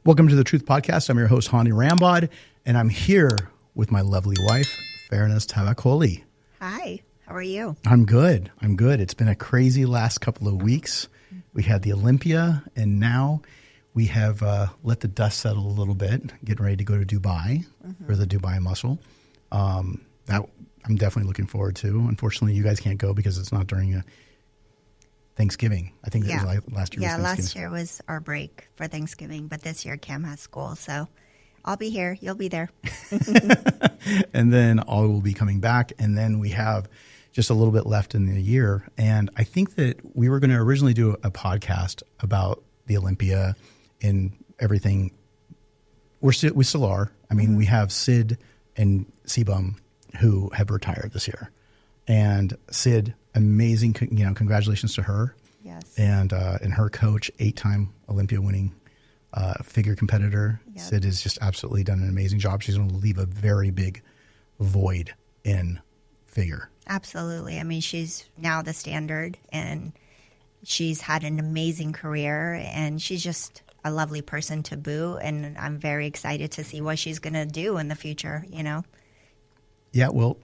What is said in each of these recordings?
Welcome to the Truth Podcast. I'm your host, Hany Rambod, and I'm here with my lovely wife, Fairness Tavakoli. Hi, how are you? I'm good. It's been a crazy last couple of weeks. We had the Olympia, and now we have let the dust settle a little bit, getting ready to go to Dubai for the Dubai Muscle. That I'm definitely looking forward to. Unfortunately, you guys can't go because it's not during Thanksgiving. I think that was last year. Yeah, last year was our break for Thanksgiving, but this year Cam has school, so I'll be here. You'll be there. And then I will be coming back, and then we have just a little bit left in the year. And I think that we were going to originally do a podcast about the Olympia and everything. We still are. I mean, we have Sid and Sebum who have retired this year, and Sid, amazing, congratulations to her. Yes. And her coach, 8-time Olympia winning figure competitor. Yep. Sid has just absolutely done an amazing job. She's going to leave a very big void in figure. Absolutely. I mean, she's now the standard, and she's had an amazing career, and she's just a lovely person to boot, and I'm very excited to see what she's going to do in the future, Yeah, well,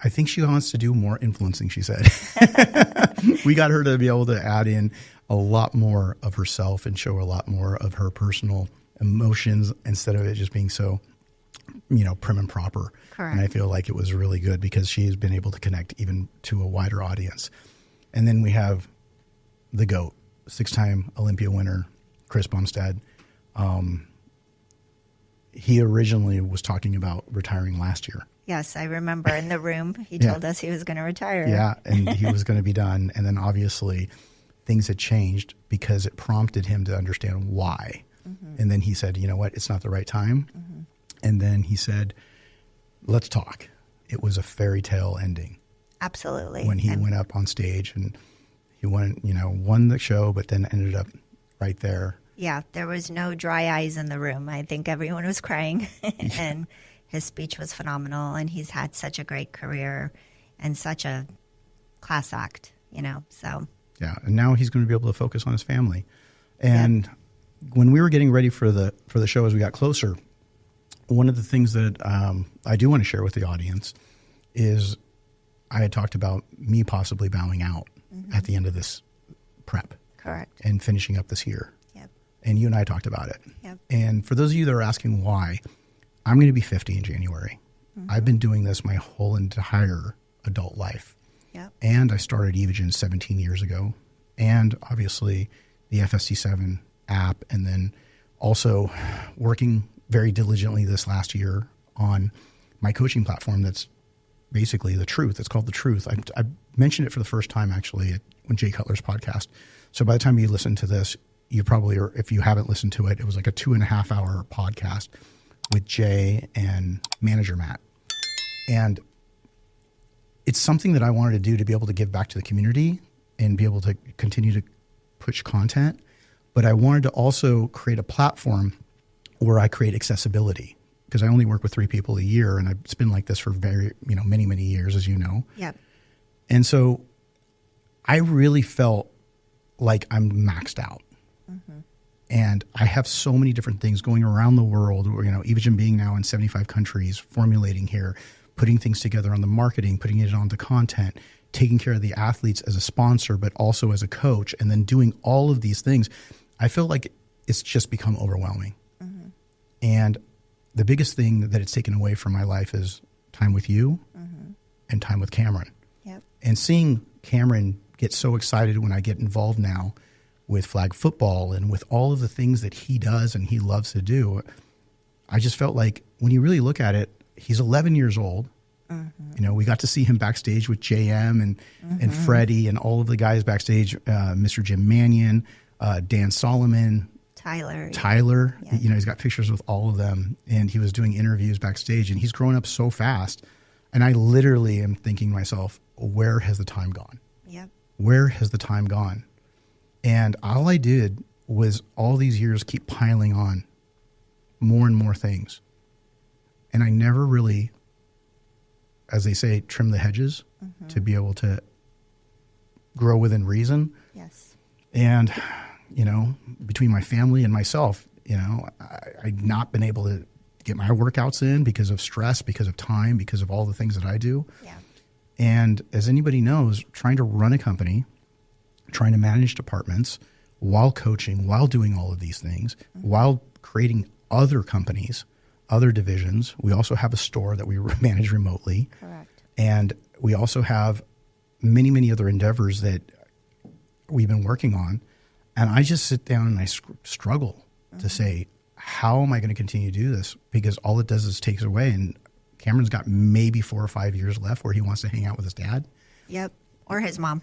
I think she wants to do more influencing, she said. We got her to be able to add in a lot more of herself and show a lot more of her personal emotions instead of it just being so, prim and proper. Correct. And I feel like it was really good because she's been able to connect even to a wider audience. And then we have the GOAT, 6-time Olympia winner, Chris Bumstead. He originally was talking about retiring last year. Yes, I remember in the room, he told us he was going to retire. Yeah, and he was going to be done. And then obviously things had changed because it prompted him to understand why. And then he said, you know what, it's not the right time. And then he said, let's talk. It was a fairy tale ending. Absolutely. When he went up on stage and he won the show, but then ended up right there. Yeah, there was no dry eyes in the room. I think everyone was crying. And his speech was phenomenal, and he's had such a great career and such a class act, so. Yeah, and now he's going to be able to focus on his family. And when we were getting ready for the show as we got closer, one of the things that I do want to share with the audience is I had talked about me possibly bowing out at the end of this prep. Correct. And finishing up this year. Yep. And you and I talked about it. Yep. And for those of you that are asking why, I'm going to be 50 in January. I've been doing this my whole entire adult life. Yep. And I started Evogen 17 years ago. And obviously the FSC7 app, and then also working very diligently this last year on my coaching platform that's basically the truth. It's called The Truth. I mentioned it for the first time actually when Jay Cutler's podcast. So by the time you listen to this, you probably, or if you haven't listened to it, it was like a 2.5 hour podcast with Jay and manager Matt. And it's something that I wanted to do to be able to give back to the community and be able to continue to push content. But I wanted to also create a platform where I create accessibility, because I only work with 3 people a year, and it's been like this for very, many, many years, as you know. Yep. And so I really felt like I'm maxed out. And I have so many different things going around the world, Evogen being now in 75 countries, formulating here, putting things together on the marketing, putting it on the content, taking care of the athletes as a sponsor, but also as a coach, and then doing all of these things. I feel like it's just become overwhelming. And the biggest thing that it's taken away from my life is time with you and time with Cameron. Yep. And seeing Cameron get so excited when I get involved now with flag football and with all of the things that he does and he loves to do, I just felt like when you really look at it, he's 11 years old. We got to see him backstage with JM and Freddie and all of the guys backstage, Mr. Jim Mannion, Dan Solomon, Tyler. Yeah. He's got pictures with all of them, and he was doing interviews backstage, and he's grown up so fast. And I literally am thinking to myself, where has the time gone? Yep. Where has the time gone? And all I did was all these years keep piling on more and more things. And I never really, as they say, trim the hedges to be able to grow within reason. Yes. And, between my family and myself, I've not been able to get my workouts in because of stress, because of time, because of all the things that I do. Yeah. And as anybody knows, trying to run a company, trying to manage departments while coaching, while doing all of these things, while creating other companies, other divisions. We also have a store that we manage remotely. Correct. And we also have many, many other endeavors that we've been working on. And I just sit down and I struggle to say, how am I going to continue to do this? Because all it does is takes away. And Cameron's got maybe 4 or 5 years left where he wants to hang out with his dad. Yep. Or his mom.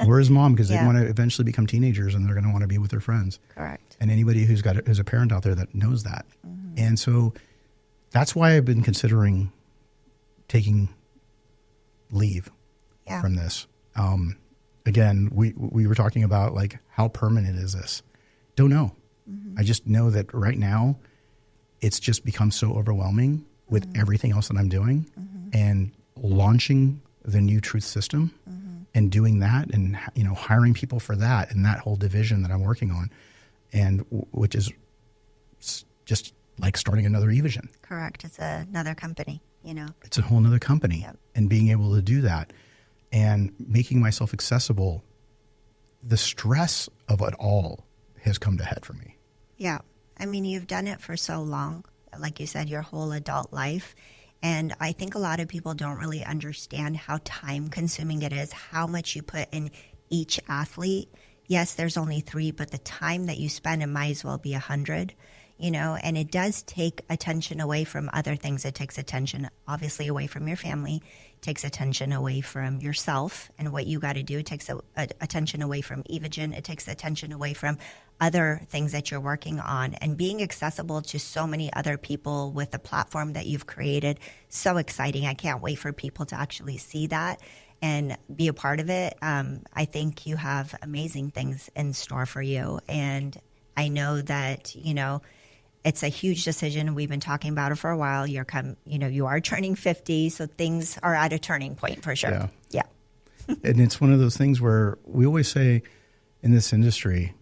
Or his mom, because Yeah. they want to eventually become teenagers and they're going to want to be with their friends. Correct. And anybody who's a parent out there that knows that. And so that's why I've been considering taking leave Yeah. from this. Again, we were talking about like, how permanent is this? Don't know. I just know that right now it's just become so overwhelming with everything else that I'm doing, and launching the new truth system and doing that, and hiring people for that and that whole division that I'm working on, and which is just like starting another eVision. Correct. It's another company, It's a whole nother company. Yep. And being able to do that and making myself accessible, the stress of it all has come to head for me. Yeah. I mean, you've done it for so long, like you said, your whole adult life. And I think a lot of people don't really understand how time consuming it is, how much you put in each athlete. Yes, there's only 3, but the time that you spend, it might as well be 100, and it does take attention away from other things. It takes attention, obviously, away from your family. It takes attention away from yourself and what you got to do. It takes attention away from eVision. It takes attention away from other things that you're working on, and being accessible to so many other people with the platform that you've created. So exciting. I can't wait for people to actually see that and be a part of it. I think you have amazing things in store for you. And I know that, it's a huge decision. We've been talking about it for a while. You are turning 50, so things are at a turning point for sure. Yeah. And it's one of those things where we always say in this industry,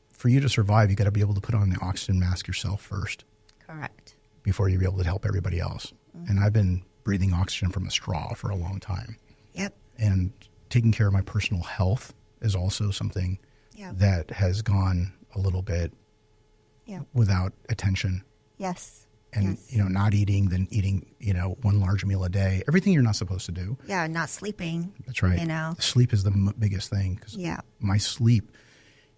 for you to survive, you got to be able to put on the oxygen mask yourself first. Correct. Before you're able to help everybody else. And I've been breathing oxygen from a straw for a long time. Yep. And taking care of my personal health is also something that has gone a little bit without attention. Yes. And, not eating, then eating, one large meal a day, everything you're not supposed to do. Yeah, not sleeping. That's right. Sleep is the biggest thing. 'Cause my sleep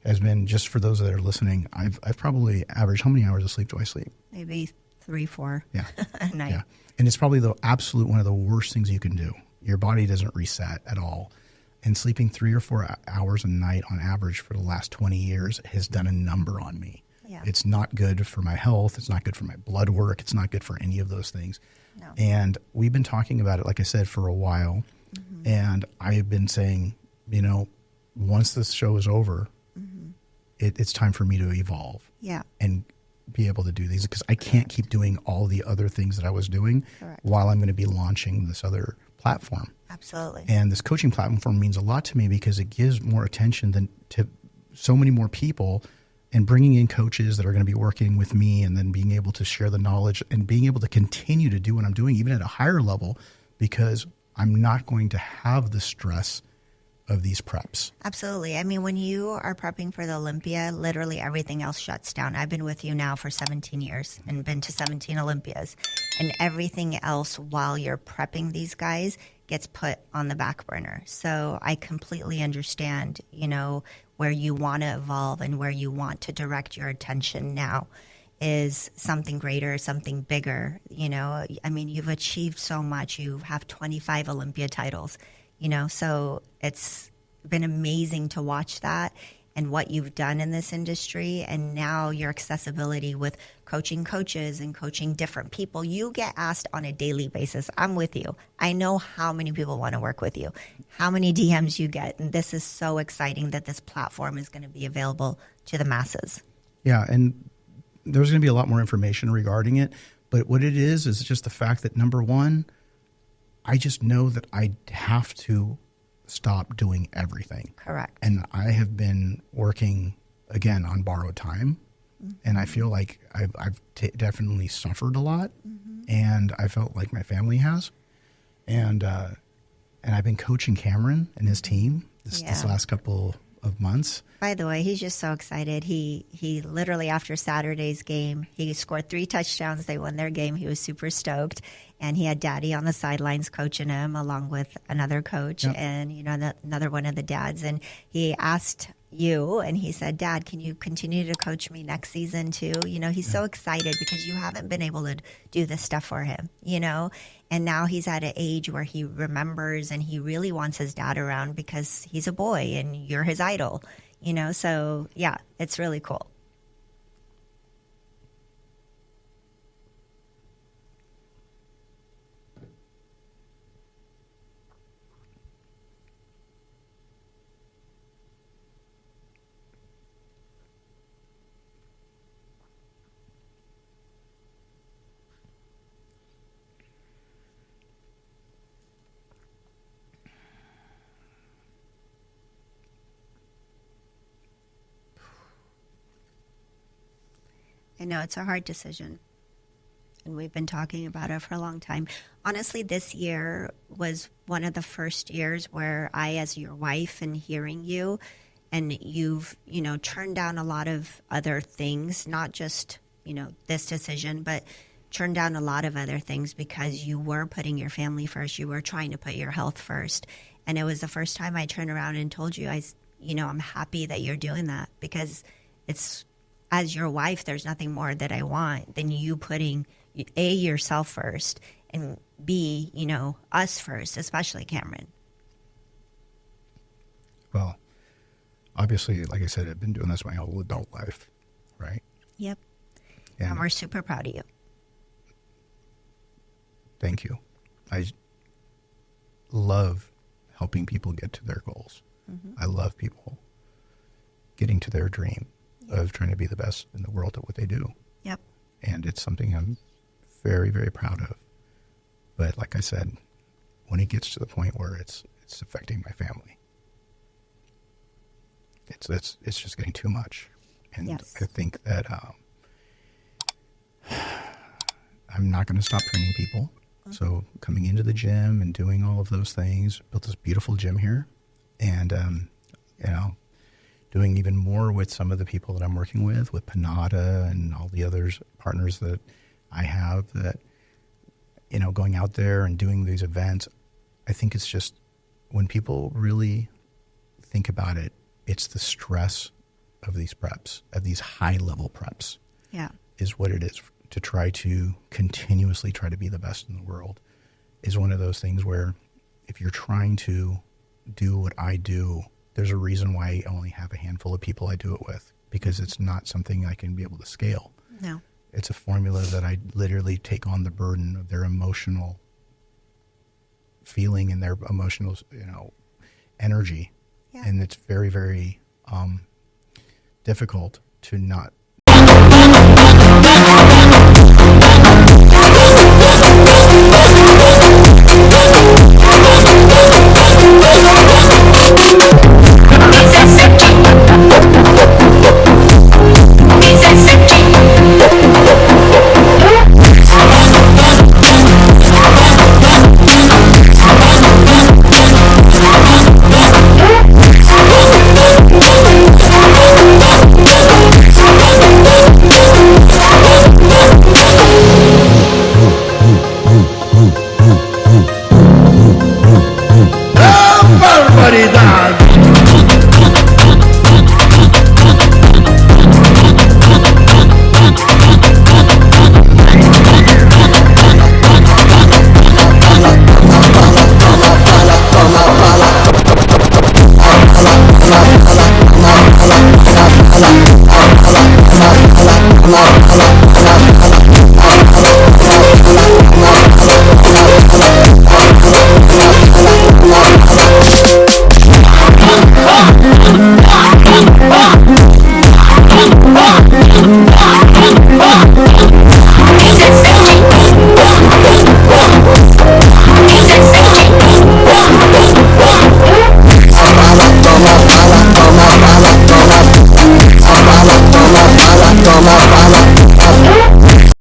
has been, just for those that are listening, I've probably averaged, how many hours of sleep do I sleep? Maybe 3, 4 a night. Yeah. And it's probably the absolute one of the worst things you can do. Your body doesn't reset at all. And sleeping 3 or 4 hours a night on average for the last 20 years has done a number on me. Yeah. It's not good for my health. It's not good for my blood work. It's not good for any of those things. No. And we've been talking about it, like I said, for a while. And I've been saying, once this show is over, it's time for me to evolve. Yeah. And be able to do these, because I can't keep doing all the other things that I was doing Correct. while I'm going to be launching this other platform. Absolutely. And this coaching platform means a lot to me because it gives more attention to so many more people, and bringing in coaches that are going to be working with me, and then being able to share the knowledge and being able to continue to do what I'm doing, even at a higher level, because I'm not going to have the stress of these preps. Absolutely. I mean, when you are prepping for the Olympia, literally everything else shuts down. I've been with you now for 17 years and been to 17 Olympias, and everything else while you're prepping these guys gets put on the back burner. So I completely understand, where you want to evolve and where you want to direct your attention now is something greater, something bigger. I mean, you've achieved so much. You have 25 Olympia titles. So it's been amazing to watch that and what you've done in this industry. And now your accessibility with coaching coaches and coaching different people. You get asked on a daily basis. I'm with you. I know how many people want to work with you, how many DMs you get. And this is so exciting that this platform is going to be available to the masses. Yeah. And there's going to be a lot more information regarding it. But what it is just the fact that, number one, I just know that I have to stop doing everything. Correct. And I have been working, again, on borrowed time. And I feel like I've definitely suffered a lot, and I felt like my family has. And I've been coaching Cameron and his team this last couple of months. By the way, he's just so excited. He literally, after Saturday's game, he scored 3 touchdowns. They won their game. He was super stoked. And he had Daddy on the sidelines coaching him along with another coach and, another one of the dads. And he asked you and he said, Dad, can you continue to coach me next season too? He's so excited because you haven't been able to do this stuff for him, And now he's at an age where he remembers and he really wants his dad around because he's a boy and you're his idol, So, yeah, it's really cool. I know it's a hard decision, and we've been talking about it for a long time. Honestly, this year was one of the first years where I, as your wife and hearing you, and you've, turned down a lot of other things, not just, this decision, but turned down a lot of other things because you were putting your family first. You were trying to put your health first. And it was the first time I turned around and told you, I'm happy that you're doing that because it's, as your wife, there's nothing more that I want than you putting A, yourself first, and B, us first, especially Cameron. Well, obviously, like I said, I've been doing this my whole adult life, right? Yep. And we're super proud of you. Thank you. I love helping people get to their goals. I love people getting to their dream of trying to be the best in the world at what they do. Yep. And it's something I'm very, very proud of. But like I said, when it gets to the point where it's affecting my family, it's just getting too much. And yes. I think that I'm not going to stop training people. So coming into the gym and doing all of those things, built this beautiful gym here, and doing even more with some of the people that I'm working with Panada and all the other partners that I have that, going out there and doing these events. I think it's just when people really think about it, it's the stress of these preps, of these high level preps. Yeah. Is what it is. To try to continuously try to be the best in the world is one of those things where if you're trying to do what I do, there's a reason why I only have a handful of people I do it with, because it's not something I can be able to scale. No. It's a formula that I literally take on the burden of their emotional feeling and their emotional, energy. Yeah. And it's very, very difficult to not. Allah